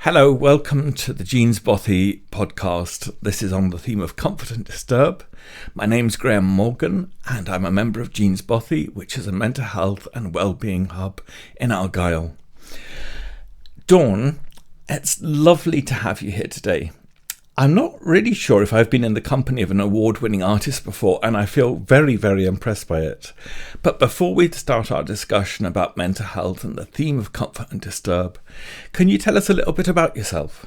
Hello, welcome to the Bothy podcast. This is on the theme of comfort and disturb. My name's Graham Morgan and I'm a member of Bothy, which is a mental health and wellbeing hub in Argyll. Dawnne, it's lovely to have you here today. I'm not really sure if I've been in the company of an award-winning artist before, and I feel very, very impressed by it. But before we start our discussion about mental health and the theme of comfort and disturb, can you tell us a little bit about yourself?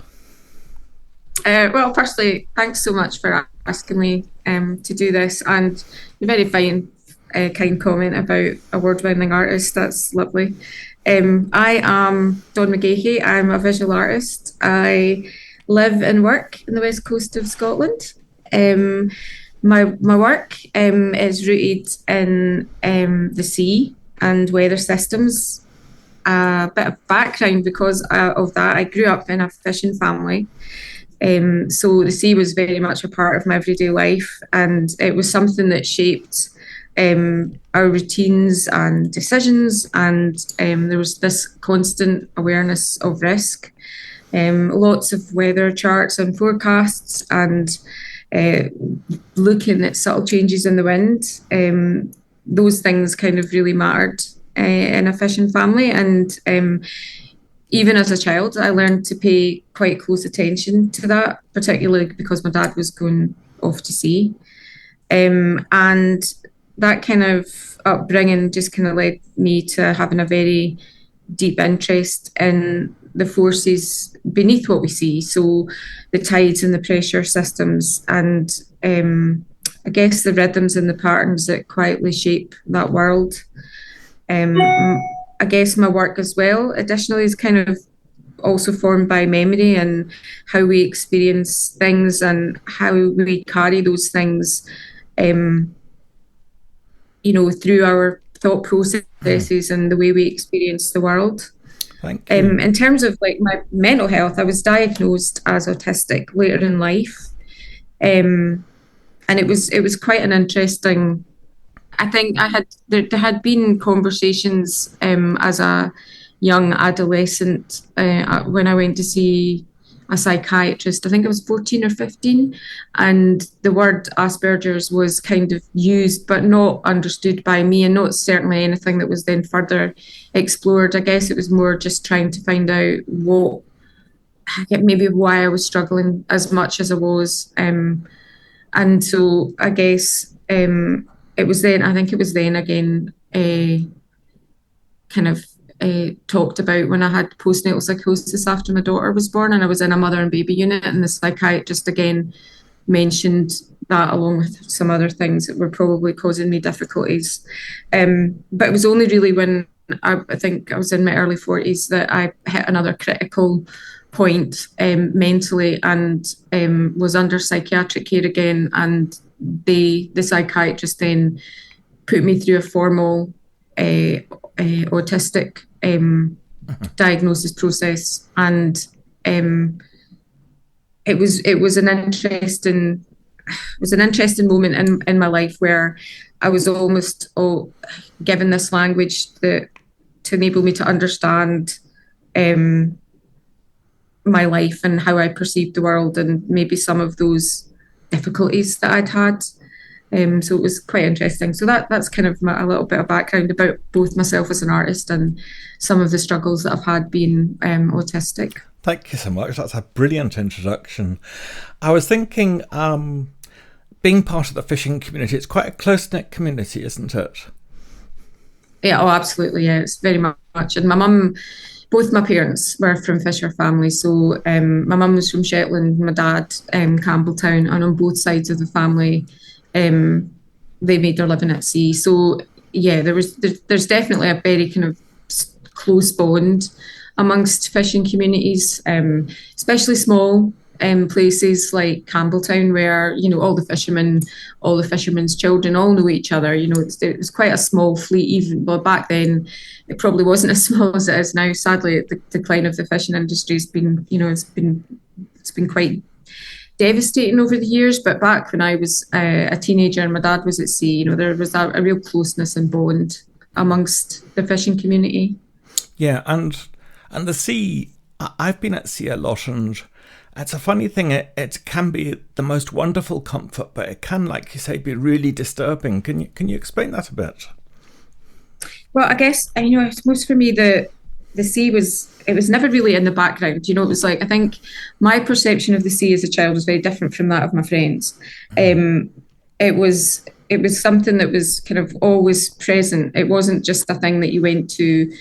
Well, firstly, thanks so much for asking me to do this, and a very fine, kind comment about award-winning artist. That's lovely. I am Dawnne McGahey. I'm a visual artist. I live and work in the west coast of Scotland. My work is rooted in the sea and weather systems. A bit of background because of that. I grew up in a fishing family. So the sea was very much a part of my everyday life, and it was something that shaped our routines and decisions, and there was this constant awareness of risk. Lots of weather charts and forecasts, and looking at subtle changes in the wind. Those things kind of really mattered in a fishing family, and even as a child, I learned to pay quite close attention to that, particularly because my dad was going off to sea. And that kind of upbringing just kind of led me to having a very deep interest in the forces beneath what we see. So the tides and the pressure systems, and I guess the rhythms and the patterns that quietly shape that world. I guess my work as well, additionally, is kind of also formed by memory and how we experience things and how we carry those things, through our thought processes and the way we experience the world. Thank you. In terms of like my mental health, I was diagnosed as autistic later in life, and it was quite an interesting. I think there had been conversations as a young adolescent when I went to see a psychiatrist. I think I was 14 or 15, and the word Asperger's was kind of used but not understood by me, and not certainly anything that was then further explored. I guess it was more just trying to find out maybe why I was struggling as much as I was. And so I guess it was then again kind of talked about when I had postnatal psychosis after my daughter was born, and I was in a mother and baby unit, and the psychiatrist again mentioned that along with some other things that were probably causing me difficulties. But it was only really when I think I was in my early 40s that I hit another critical point mentally, and was under psychiatric care again, and the psychiatrist then put me through a formal autistic diagnosis process, and it was an interesting moment in my life where I was almost given this language that to enable me to understand my life and how I perceived the world, and maybe some of those difficulties that I'd had. So it was quite interesting. So that's kind of a little bit of background about both myself as an artist and some of the struggles that I've had being autistic. Thank you so much. That's a brilliant introduction. I was thinking, being part of the fishing community, it's quite a close-knit community, isn't it? Yeah, absolutely. Yeah, it's very much. And both my parents were from fisher families. So my mum was from Shetland, my dad, Campbelltown, and on both sides of the family, they made their living at sea. So yeah, there's definitely a very kind of close bond amongst fishing communities, especially small places like Campbelltown, where all the fishermen's children all know each other. It was quite a small fleet, even back then. It probably wasn't as small as it is now. Sadly, the decline of the fishing industry has been, it's been quite devastating over the years. But back when I was a teenager and my dad was at sea, there was a real closeness and bond amongst the fishing community. Yeah, and the sea I've been at sea a lot, and it's a funny thing. It can be the most wonderful comfort, but it can, like you say, be really disturbing. Can you explain that a bit? Well, I guess I suppose for me the sea was never really in the background. It was like I think my perception of the sea as a child was very different from that of my friends. Um, it was something that was kind of always present. It wasn't just a thing that you went to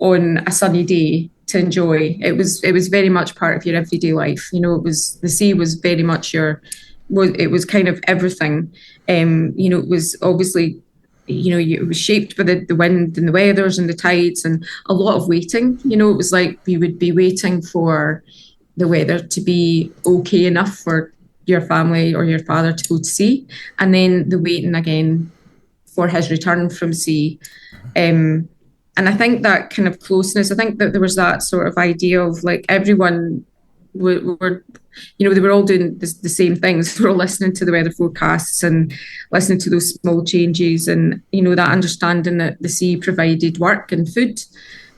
on a sunny day to enjoy. It was very much part of your everyday life. The sea was very much it was kind of everything. It was obviously it was shaped by the wind and the weathers and the tides and a lot of waiting. It was like we would be waiting for the weather to be okay enough for your family or your father to go to sea, and then the waiting again for his return from sea. And I think that kind of closeness, I think that there was that sort of idea of like everyone were they were all doing the same things. They were all listening to the weather forecasts and listening to those small changes, and that understanding that the sea provided work and food,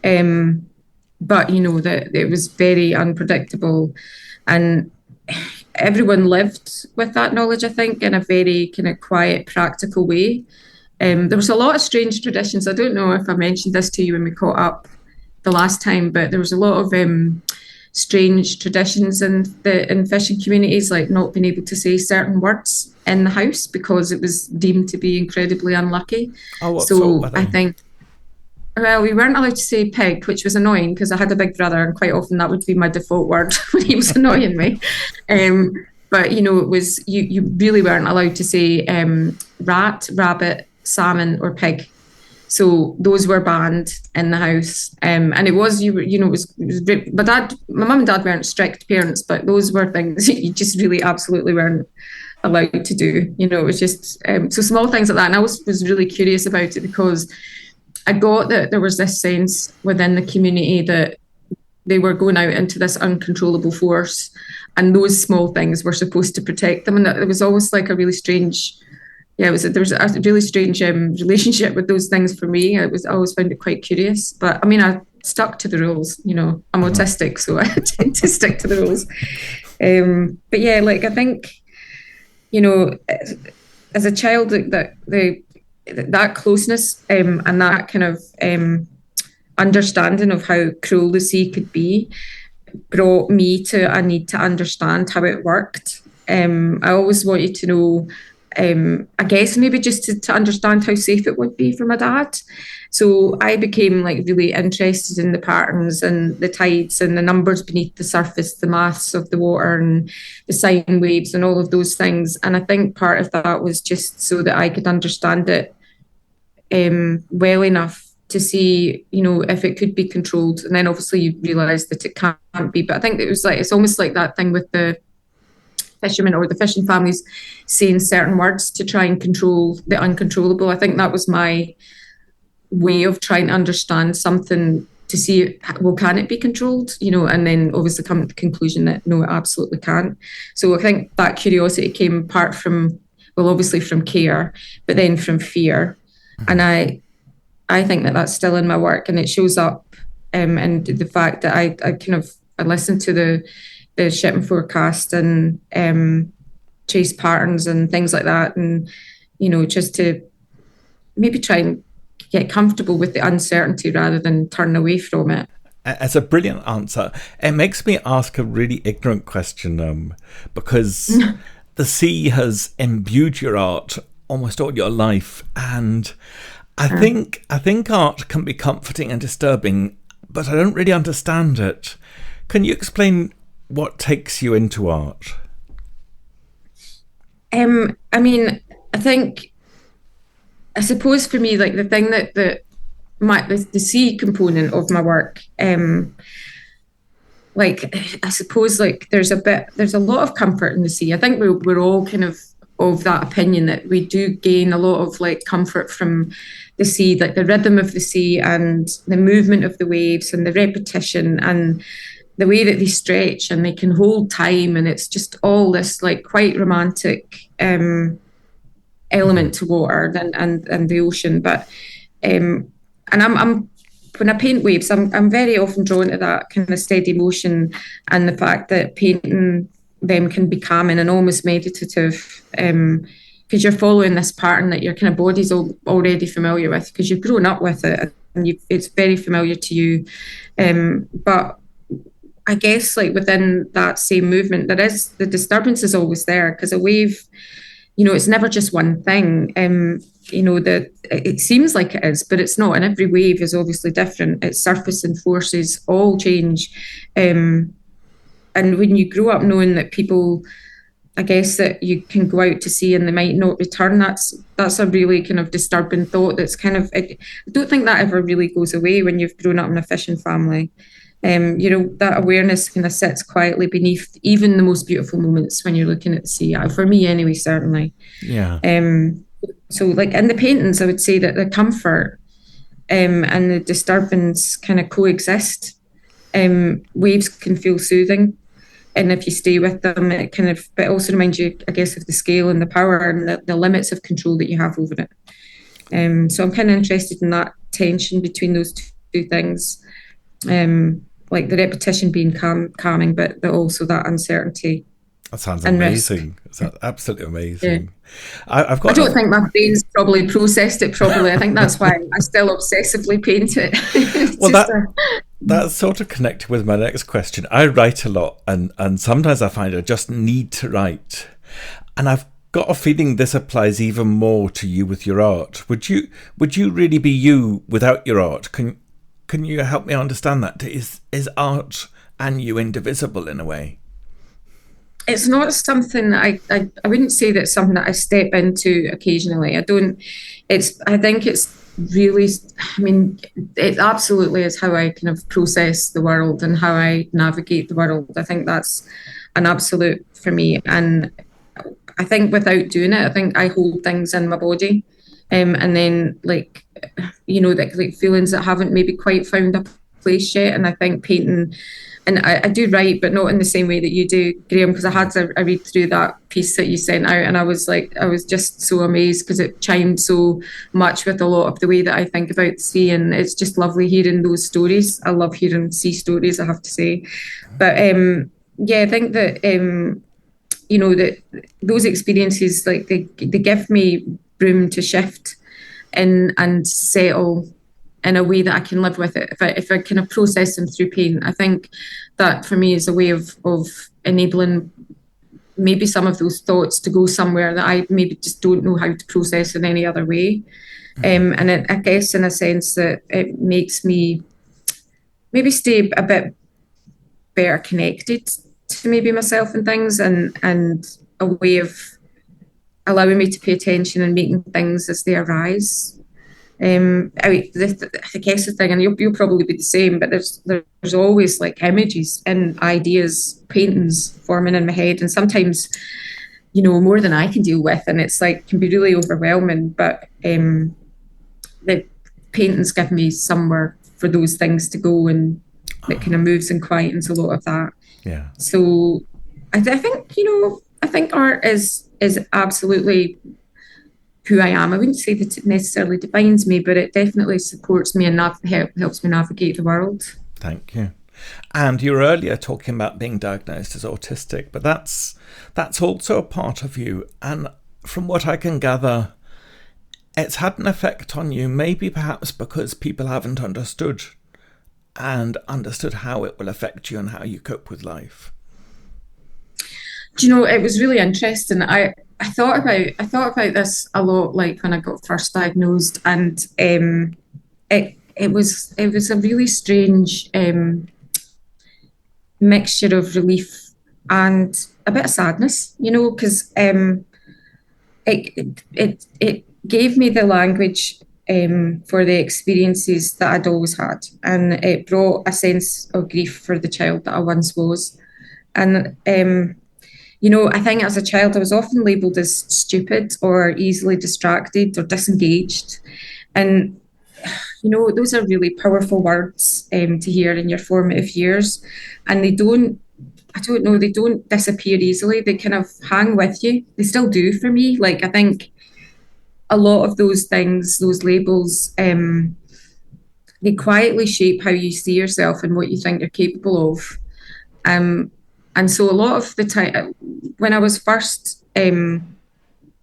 but that it was very unpredictable, and everyone lived with that knowledge. I think in a very kind of quiet, practical way. There was a lot of strange traditions. I don't know if I mentioned this to you when we caught up the last time, but there was a lot of strange traditions in fishing communities, like not being able to say certain words in the house because it was deemed to be incredibly unlucky. Oh, what So sort were they? I think, well, we weren't allowed to say pig, which was annoying because I had a big brother, and quite often that would be my default word when he was annoying me. But it was you really weren't allowed to say rat, rabbit, salmon, or pig. So those were banned in the house, and it was my mum and dad weren't strict parents, but those were things you just really absolutely weren't allowed to do. It was just so small things like that, and I was really curious about it because I got that there was this sense within the community that they were going out into this uncontrollable force, and those small things were supposed to protect them, and that it was always like a really strange. Yeah, there was a really strange relationship with those things for me. I always found it quite curious, but I mean, I stuck to the rules. I'm autistic, so I tend to stick to the rules. But yeah, like I think, as a child, that closeness and that kind of understanding of how cruel the sea could be brought me to a need to understand how it worked. I always wanted to know. I guess maybe just to understand how safe it would be for my dad. So I became like really interested in the patterns and the tides and the numbers beneath the surface, the maths of the water and the sine waves and all of those things. And I think part of that was just so that I could understand it well enough to see, if it could be controlled. And then obviously you realise that it can't be. But I think it's almost like that thing with the fishermen or the fishing families saying certain words to try and control the uncontrollable. I think that was my way of trying to understand something to see, well, can it be controlled? And then obviously come to the conclusion that no, it absolutely can't. So I think that curiosity came apart from, well, obviously from care, but then from fear. And I think that that's still in my work, and it shows up and the fact that I listened to the shipping forecast and chase patterns and things like that, and just to maybe try and get comfortable with the uncertainty rather than turn away from it. As a brilliant answer. It makes me ask a really ignorant question, because the sea has imbued your art almost all your life, and I think art can be comforting and disturbing, but I don't really understand it. Can you explain what takes you into art? I mean, I suppose for me, like the thing that the sea component of my work, like I suppose like there's a lot of comfort in the sea. I think we're all kind of that opinion that we do gain a lot of like comfort from the sea, like the rhythm of the sea and the movement of the waves and the repetition and the way that they stretch and they can hold time, and it's just all this like quite romantic element to water and the ocean. But and I'm when I paint waves, I'm very often drawn to that kind of steady motion, and the fact that painting them can be calming and almost meditative, because you're following this pattern that your kind of body's already familiar with, because you've grown up with it and it's very familiar to you. But I guess like within that same movement, the disturbance is always there, because a wave, it's never just one thing. That it seems like it is, but it's not. And every wave is obviously different. Its surface and forces all change. And when you grow up knowing that people, I guess, that you can go out to sea and they might not return, that's a really kind of disturbing thought. That's kind of, I don't think that ever really goes away when you've grown up in a fishing family. That awareness kind of sits quietly beneath even the most beautiful moments when you're looking at the sea. For me, anyway, certainly. Yeah. So, like in the paintings, I would say that the comfort and the disturbance kind of coexist. Waves can feel soothing, and if you stay with them, but it also reminds you, I guess, of the scale and the power and the limits of control that you have over it. So I'm kind of interested in that tension between those two things. Like the repetition being calming, but also that uncertainty. That sounds amazing. That's absolutely amazing. Yeah. I don't think my brain's probably processed it properly. I think that's why I still obsessively paint it. Well, that's sort of connected with my next question. I write a lot, and sometimes I find I just need to write. And I've got a feeling this applies even more to you with your art. Would you really be you without your art? Can you help me understand that? Is art and you indivisible in a way? It's not something I wouldn't say that's something that I step into occasionally. I think it's really, it absolutely is how I kind of process the world and how I navigate the world. I think that's an absolute for me. And I think without doing it, I think I hold things in my body. And then like feelings that haven't maybe quite found a place yet. And I think painting, and I do write, but not in the same way that you do, Graham, because I had a read through that piece that you sent out, and I was just so amazed because it chimed so much with a lot of the way that I think about the sea, and it's just lovely hearing those stories. I love hearing sea stories, I have to say. But I think that that those experiences, like they give me room to shift and settle in a way that I can live with it. If I kind of process them through pain, I think that for me is a way of enabling maybe some of those thoughts to go somewhere that I maybe just don't know how to process in any other way. And I guess in a sense that it makes me maybe stay a bit better connected to maybe myself and things, and a way of allowing me to pay attention and making things as they arise. I guess the thing, and you'll probably be the same, but there's always like images and ideas, paintings forming in my head, and sometimes more than I can deal with, and it's like can be really overwhelming. But the paintings give me somewhere for those things to go, and it kind of moves and quietens a lot of that. Yeah. So I think art is absolutely who I am. I wouldn't say that it necessarily defines me, but it definitely supports me and helps me navigate the world. Thank you. And you were earlier talking about being diagnosed as autistic, but that's also a part of you. And from what I can gather, it's had an effect on you, maybe perhaps because people haven't understood how it will affect you and how you cope with life. Do you know, it was really interesting. I thought about this a lot, like when I got first diagnosed, and it was a really strange mixture of relief and a bit of sadness, because it gave me the language for the experiences that I'd always had, and it brought a sense of grief for the child that I once was, and I think as a child, I was often labelled as stupid or easily distracted or disengaged. And, those are really powerful words to hear in your formative years. And they don't disappear easily. They kind of hang with you. They still do for me. Like, I think a lot of those things, those labels, they quietly shape how you see yourself and what you think you're capable of. And so a lot of the time, when I was first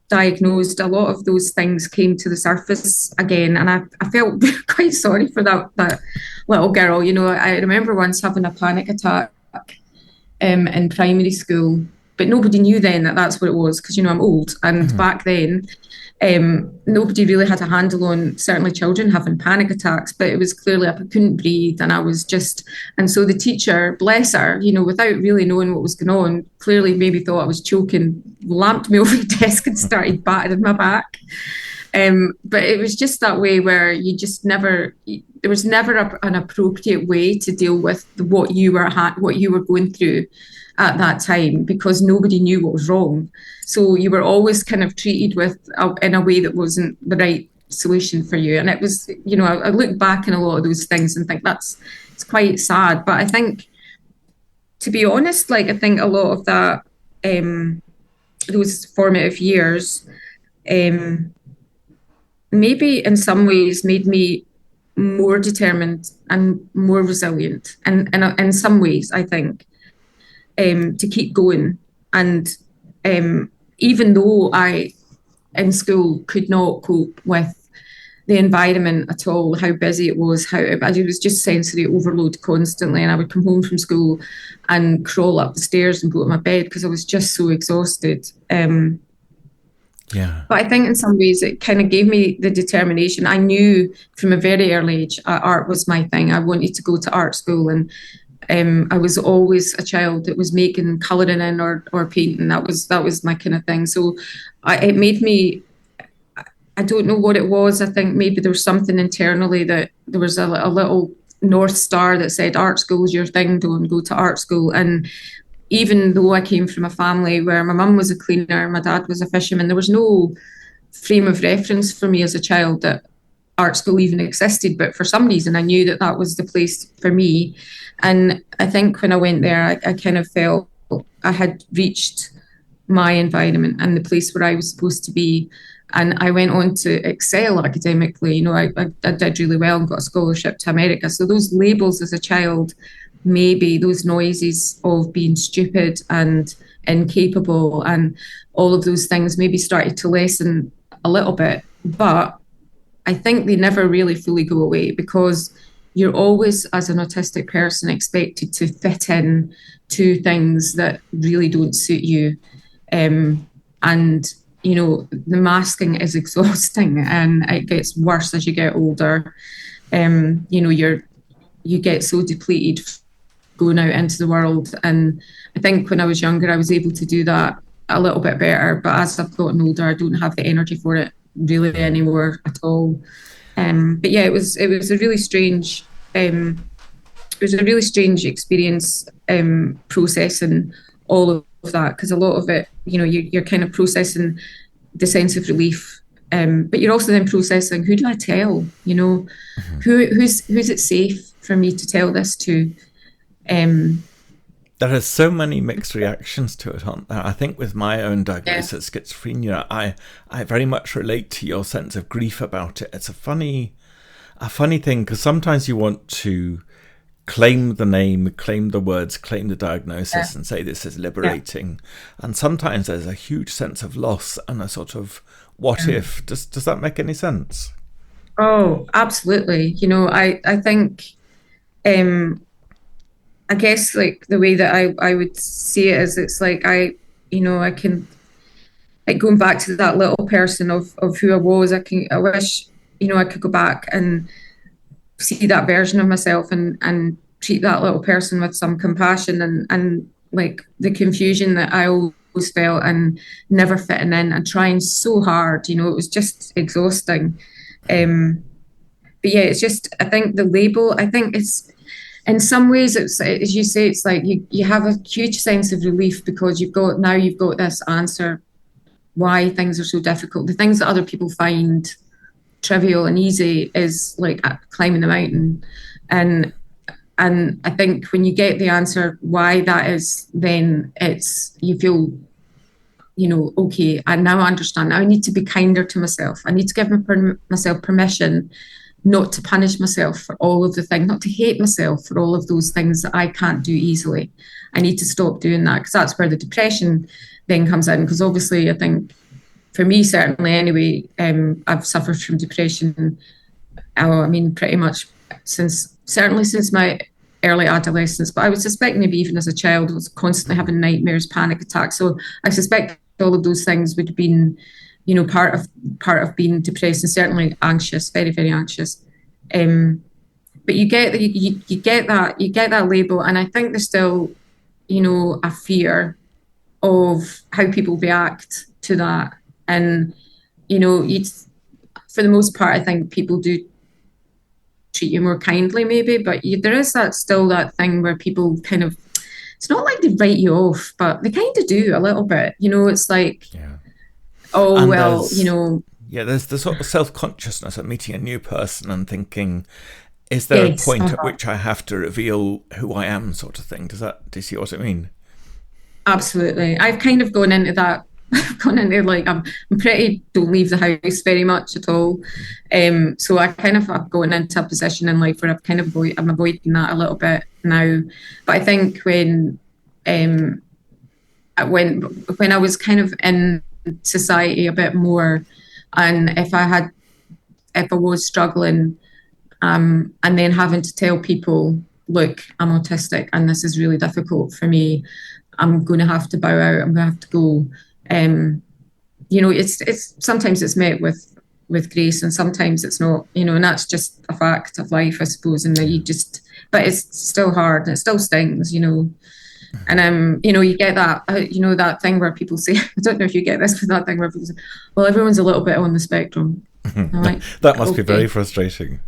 diagnosed, a lot of those things came to the surface again, and I felt quite sorry for that little girl. You know, I remember once having a panic attack in primary school, but nobody knew then that that's what it was, because, you know, I'm old, and back then nobody really had a handle on certainly children having panic attacks, but it was clearly I couldn't breathe, and I was just, and so the teacher, bless her, you know, without really knowing what was going on, clearly maybe thought I was choking, lamped me over the desk and started battering my back. But it was just that way where you just never, there was never an appropriate way to deal with what you were going through at that time, because nobody knew what was wrong. So you were always kind of treated in a way that wasn't the right solution for you. And it was, you know, I look back in a lot of those things and think it's quite sad. But I think, to be honest, like, I think a lot of that, those formative years, maybe in some ways made me more determined and more resilient. And in some ways, I think, to keep going. And even though I, in school, could not cope with the environment at all, how busy it was, it was just sensory overload constantly. And I would come home from school and crawl up the stairs and go to my bed because I was just so exhausted. Yeah. But I think in some ways it kind of gave me the determination. I knew from a very early age art was my thing. I wanted to go to art school, and I was always a child that was making, colouring in or painting. That was my kind of thing. So it made me, I don't know what it was. I think maybe there was something internally that there was a little North Star that said art school is your thing, don't go to art school. And even though I came from a family where my mum was a cleaner, my dad was a fisherman, there was no frame of reference for me as a child that art school even existed. But for some reason, I knew that was the place for me. And I think when I went there, I kind of felt I had reached my environment and the place where I was supposed to be. And I went on to excel academically. You know, I did really well and got a scholarship to America. So those labels as a child, maybe those noises of being stupid and incapable and all of those things maybe started to lessen a little bit. But I think they never really fully go away, because you're always, as an autistic person, expected to fit in to things that really don't suit you. And, you know, the masking is exhausting, and it gets worse as you get older. You know, you get so depleted going out into the world. And I think when I was younger, I was able to do that a little bit better. But as I've gotten older, I don't have the energy for it really anymore at all. But yeah, it was a really strange experience, processing all of that, because a lot of it, you know, you're kind of processing the sense of relief, but you're also then processing, who do I tell? You know, who's it safe for me to tell this to? There are so many mixed reactions to it, aren't there? I think with my own diagnosis of schizophrenia, I very much relate to your sense of grief about it. It's a funny thing, because sometimes you want to claim the name, claim the words, claim the diagnosis, and say this is liberating. And sometimes there's a huge sense of loss and a sort of what if. Does that make any sense? Oh, absolutely. You know, I think, I guess, like, the way that I would see it is, it's like I can, like, going back to that little person of who I was, I wish, you know, I could go back and see that version of myself and treat that little person with some compassion, and like the confusion that I always felt and never fitting in and trying so hard, you know, it was just exhausting. But yeah, it's just, I think the label, I think it's, in some ways, it's, as you say, it's like you have a huge sense of relief, because you've got this answer why things are so difficult. The things that other people find trivial and easy is like climbing the mountain. And I think when you get the answer why that is, then you feel, you know, okay, and now I understand. Now I need to be kinder to myself. I need to give myself permission not to punish myself for all of the things, not to hate myself for all of those things that I can't do easily. I need to stop doing that, because that's where the depression then comes in. Because obviously, I think for me, certainly anyway, I've suffered from depression. I mean, pretty much certainly since my early adolescence, but I would suspect maybe even as a child, I was constantly having nightmares, panic attacks. So I suspect all of those things would have been, part of being depressed, and certainly anxious, very, very anxious. But you get that label, and I think there's still, a fear of how people react to that. And for the most part, I think people do treat you more kindly, maybe, but there is still that thing where people kind of, it's not like they write you off, but they kind of do a little bit. It's like, oh, and well, there's the sort of self-consciousness of meeting a new person and thinking, is there a point at which I have to reveal who I am, sort of thing? Do you see what I mean? Absolutely. I've kind of gone into that. I've gone into like, I'm pretty, don't leave the house very much at all. So I kind of have gone into a position in life where I'm avoiding that a little bit now. But I think when I was kind of in society a bit more, and if I was struggling, and then having to tell people, look, I'm autistic and this is really difficult for me, I'm going to have to bow out, I'm going to have to go. It's sometimes it's met with grace, and sometimes it's not, and that's just a fact of life, I suppose. And but it's still hard, and it still stings, And you get that, that thing where people say, I don't know if you get this, but that thing where people say, well, everyone's a little bit on the spectrum. Like, that must be very frustrating.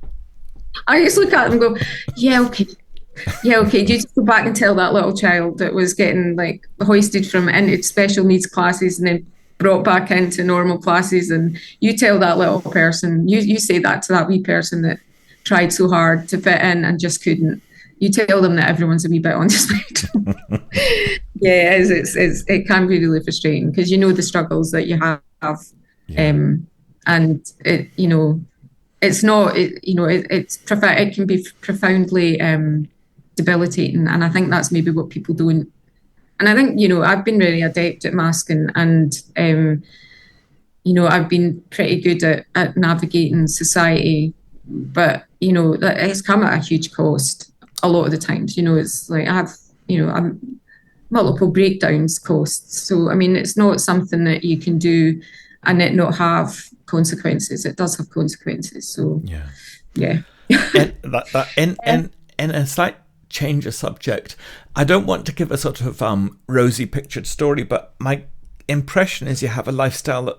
I just look at them and go, yeah, okay. Yeah, okay. You just go back and tell that little child that was getting like hoisted from into special needs classes and then brought back into normal classes, and you tell that little person, you say that to that wee person that tried so hard to fit in and just couldn't. You tell them that everyone's a wee bit on the spectrum. Yeah, it can be really frustrating, because the struggles that you have, and it it's not it can be profoundly debilitating, and I think that's maybe what people don't. And I think I've been really adept at masking, and I've been pretty good at navigating society, but that it's come at a huge cost a lot of the times. It's like I have I'm multiple breakdowns costs. So I mean, it's not something that you can do and it not have consequences. It does have consequences. So yeah. And a slight change of subject, I don't want to give a sort of rosy pictured story, but my impression is you have a lifestyle that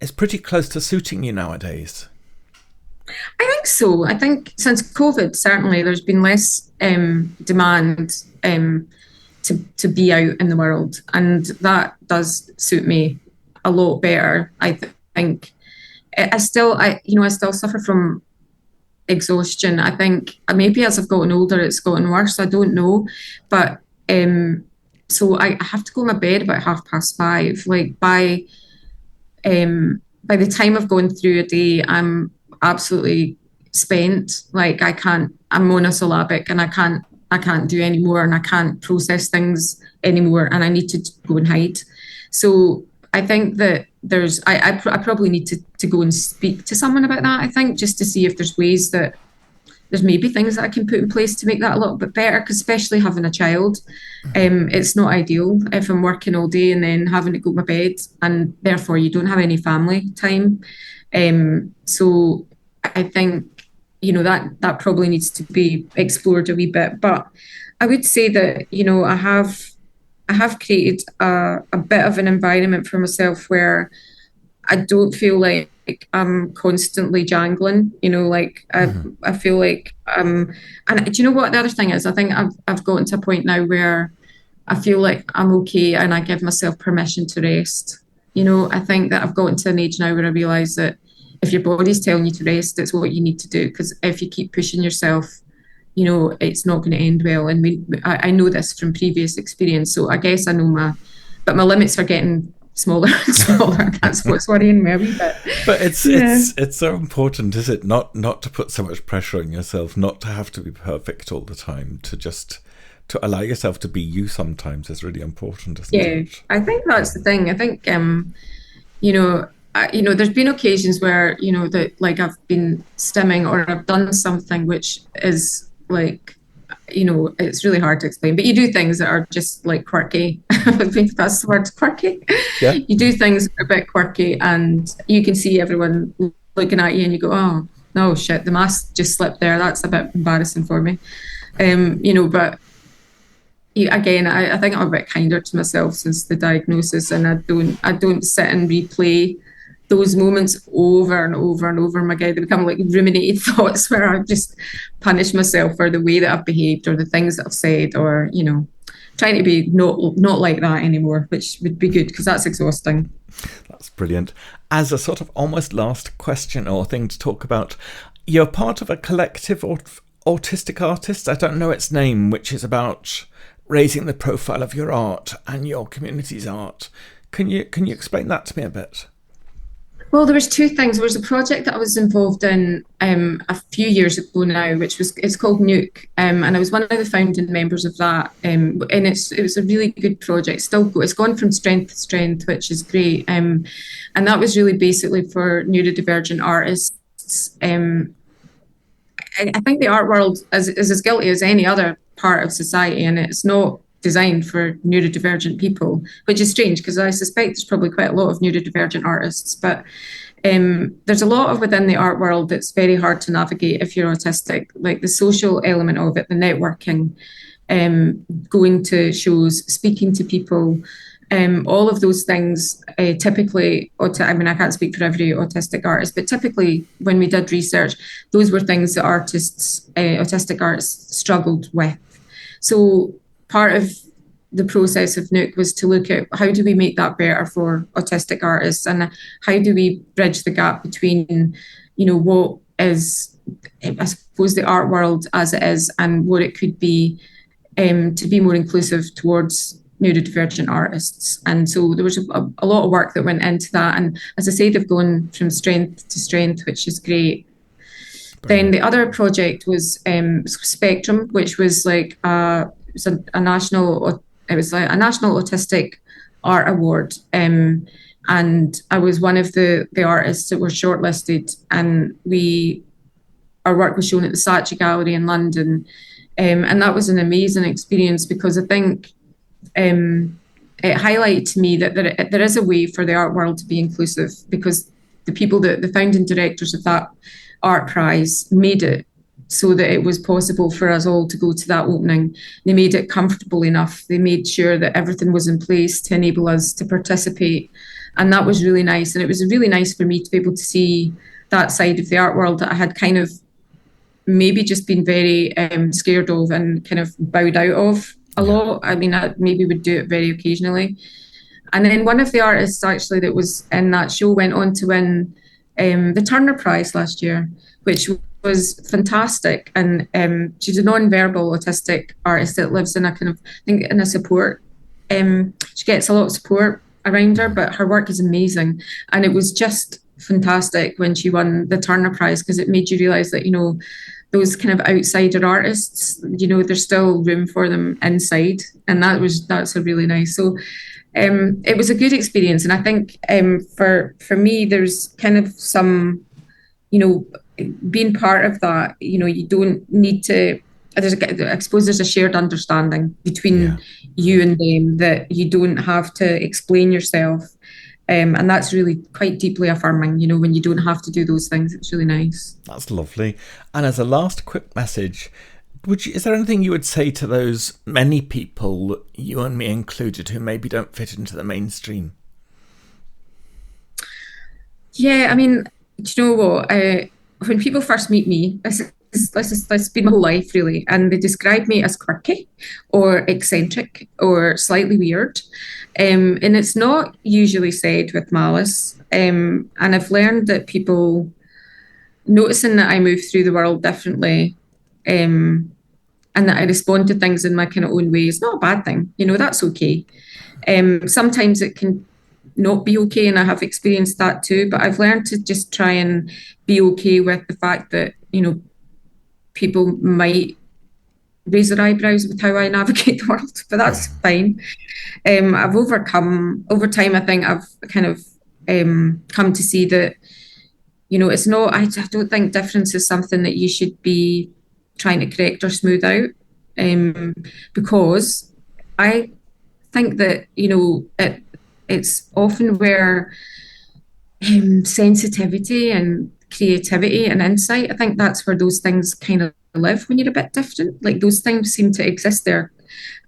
is pretty close to suiting you nowadays. I think so. I think since COVID, certainly there's been less demand to be out in the world, and that does suit me a lot better. I think I still suffer from exhaustion. I think maybe as I've gotten older, it's gotten worse. I don't know, but so I have to go to my bed about 5:30. Like by the time I've gone through a day, I'm absolutely spent. Like I'm monosyllabic, and I can't do any more, and I can't process things anymore, and I need to go and hide. So I think that I probably need to go and speak to someone about that, I think, just to see if there's ways that there's maybe things that I can put in place to make that a little bit better, because especially having a child, it's not ideal if I'm working all day and then having to go to my bed, and therefore you don't have any family time. So I think, that probably needs to be explored a wee bit. But I would say that, I have created a bit of an environment for myself where I don't feel like I'm constantly jangling, I feel like, and do you know what the other thing is? I think I've gotten to a point now where I feel like I'm okay, and I give myself permission to rest. I think that I've gotten to an age now where I realise that if your body's telling you to rest, it's what you need to do, because if you keep pushing yourself, it's not going to end well. And I know this from previous experience, so I guess I know my limits are getting smaller and smaller. That's what's worrying me a wee bit. But it's so important, is it? Not to put so much pressure on yourself, not to have to be perfect all the time, to allow yourself to be you sometimes is really important, isn't it? Yeah, I think that's the thing. I think there's been occasions where that like I've been stimming or I've done something which is like it's really hard to explain, but you do things that are just like quirky. I think that's the word, quirky. Yeah. You do things that are a bit quirky and you can see everyone looking at you and you go, oh no shit, the mask just slipped there, that's a bit embarrassing for me. But again, I think I'm a bit kinder to myself since the diagnosis, and I don't sit and replay those moments over and over and over in my head. They become like ruminated thoughts where I just punish myself for the way that I've behaved or the things that I've said, or trying to be not like that anymore, which would be good because that's exhausting. That's brilliant. As a sort of almost last question or thing to talk about, you're part of a collective of autistic artists. I don't know its name, which is about raising the profile of your art and your community's art. Can you explain that to me a bit? Well, there was two things. There was a project that I was involved in a few years ago now, it's called Nuke, and I was one of the founding members of that. And it was a really good project. It's gone from strength to strength, which is great. And that was really basically for neurodivergent artists. I think the art world is as guilty as any other part of society, and it's not designed for neurodivergent people, which is strange because I suspect there's probably quite a lot of neurodivergent artists, but there's a lot of within the art world that's very hard to navigate if you're autistic, like the social element of it, the networking, going to shows, speaking to people, all of those things. Typically, I can't speak for every autistic artist, but typically when we did research, those were things that autistic artists struggled with. So part of the process of Nuke was to look at how do we make that better for autistic artists, and how do we bridge the gap between, what is, I suppose, the art world as it is and what it could be, to be more inclusive towards neurodivergent artists. And so there was a lot of work that went into that. And as I say, they've gone from strength to strength, which is great. Then the other project was Spectrum, which was like a national autistic art award, and I was one of the artists that were shortlisted, and our work was shown at the Saatchi Gallery in London, and that was an amazing experience because I think it highlighted to me that there is a way for the art world to be inclusive, because the founding directors of that art prize made it so that it was possible for us all to go to that opening. They made it comfortable enough. They made sure that everything was in place to enable us to participate. And that was really nice. And it was really nice for me to be able to see that side of the art world that I had kind of maybe just been very scared of and kind of bowed out of a lot. I mean, I maybe would do it very occasionally. And then one of the artists actually that was in that show went on to win the Turner Prize last year, which was fantastic. And she's a non-verbal autistic artist that lives in a kind of, I think, in a support. She gets a lot of support around her, but her work is amazing. And it was just fantastic when she won the Turner Prize, because it made you realise that, those kind of outsider artists, there's still room for them inside. And that's a really nice. So it was a good experience. And I think for me, there's kind of some, being part of that, you don't need to, I suppose there's a shared understanding between you and them that you don't have to explain yourself. And that's really quite deeply affirming, when you don't have to do those things. It's really nice. That's lovely. And as a last quick message, is there anything you would say to those many people, you and me included, who maybe don't fit into the mainstream? Yeah, I mean, do you know what? When people first meet me, this has been my whole life, really, and they describe me as quirky or eccentric or slightly weird. And it's not usually said with malice. And I've learned that people noticing that I move through the world differently, and that I respond to things in my kind of own way is not a bad thing. That's okay. Sometimes it can not be okay, and I have experienced that too. But I've learned to just try and be okay with the fact that, people might raise their eyebrows with how I navigate the world, but that's fine. I've overcome over time. I think I've kind of come to see that, it's not. I don't think difference is something that you should be trying to correct or smooth out, because I think that it's often where sensitivity and creativity and insight. I think that's where those things kind of live when you're a bit different. Like those things seem to exist there,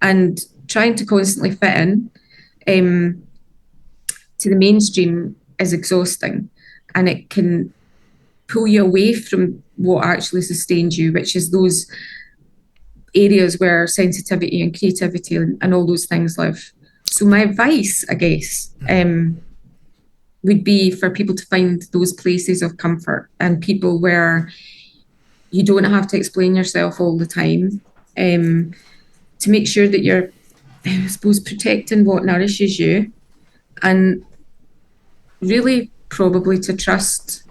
and trying to constantly fit in to the mainstream is exhausting, and it can pull you away from what actually sustains you, which is those areas where sensitivity and creativity and all those things live. So my advice, I guess, would be for people to find those places of comfort and people where you don't have to explain yourself all the time, to make sure that you're, I suppose, protecting what nourishes you, and really probably to trust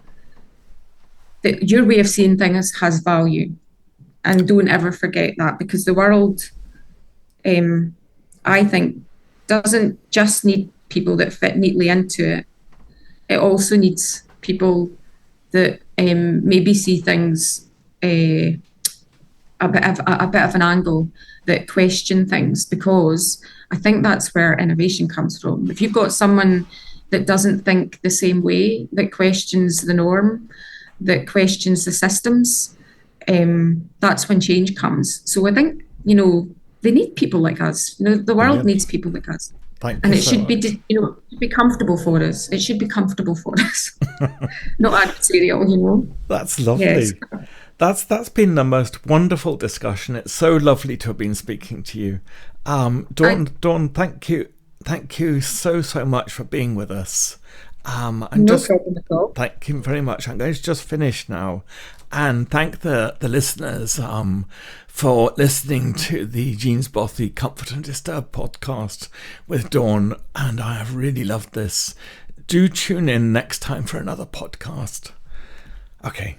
that your way of seeing things has value. And don't ever forget that, because the world, I think, doesn't just need people that fit neatly into it. It also needs people that maybe see things a bit of an angle, that question things, because I think that's where innovation comes from. If you've got someone that doesn't think the same way, that questions the norm, that questions the systems, that's when change comes. So I think, they need people like us. The world needs people like us. And it should be comfortable for us. It should be comfortable for us, not adversarial. That's lovely. Yes. That's been the most wonderful discussion. It's so lovely to have been speaking to you. Dawnne, thank you so much for being with us. No problem at all. Thank you very much. I'm going to just finish now and thank the listeners for listening to the Jeans Bothy Comfort and Disturb podcast with Dawnne, and I have really loved this. Do tune in next time for another podcast. Okay.